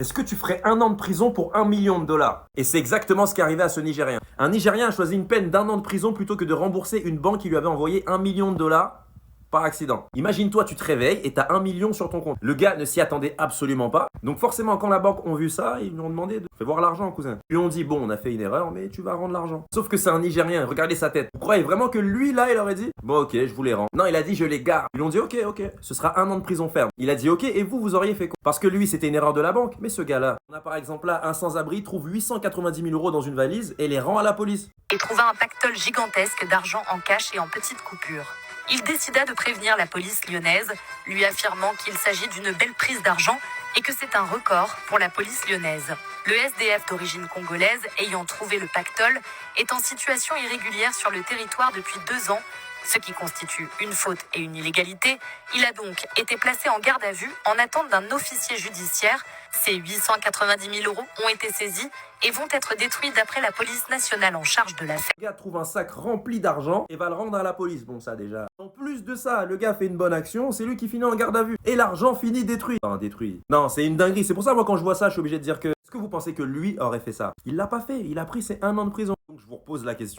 Est-ce que tu ferais 1 an de prison pour 1 million de dollars? Et c'est exactement ce qui est arrivé à ce Nigérien. Un Nigérien a choisi une peine d'1 an de prison plutôt que de rembourser une banque qui lui avait envoyé 1 million de dollars par accident. Imagine-toi, tu te réveilles et t'as 1 million sur ton compte. Le gars ne s'y attendait absolument pas. Donc forcément, quand la banque ont vu ça, ils lui ont demandé de faire voir l'argent, cousin. Ils lui ont dit, bon, on a fait une erreur, mais tu vas rendre l'argent. Sauf que c'est un Nigérien, regardez sa tête. Vous croyez vraiment que lui, là, il aurait dit, bon, ok, je vous les rends. Non, il a dit, je les garde. Ils lui ont dit, ok, ce sera 1 an de prison ferme. Il a dit, ok, et vous auriez fait quoi? Parce que lui, c'était une erreur de la banque. Mais ce gars-là, on a par exemple là un sans-abri, trouve 890 000 euros dans une valise et les rend à la police. Et trouva un pactole gigantesque d'argent en cash et en petites coupures. Il décida de prévenir la police lyonnaise, lui affirmant qu'il s'agit d'une belle prise d'argent et que c'est un record pour la police lyonnaise. Le SDF d'origine congolaise, ayant trouvé le pactole, est en situation irrégulière sur le territoire depuis 2 ans, ce qui constitue une faute et une illégalité. Il a donc été placé en garde à vue en attente d'un officier judiciaire. Ces 890 000 euros ont été saisis et vont être détruits d'après la police nationale en charge de l'affaire. Le gars trouve un sac rempli d'argent et va le rendre à la police. Bon, ça déjà. En plus de ça, le gars fait une bonne action, c'est lui qui finit en garde à vue. Et l'argent finit détruit. Enfin, détruit. Non, c'est une dinguerie. C'est pour ça, moi, quand je vois ça, je suis obligé de dire que... Est-ce que vous pensez que lui aurait fait ça? Il l'a pas fait. Il a pris ses 1 an de prison. Donc, je vous repose la question.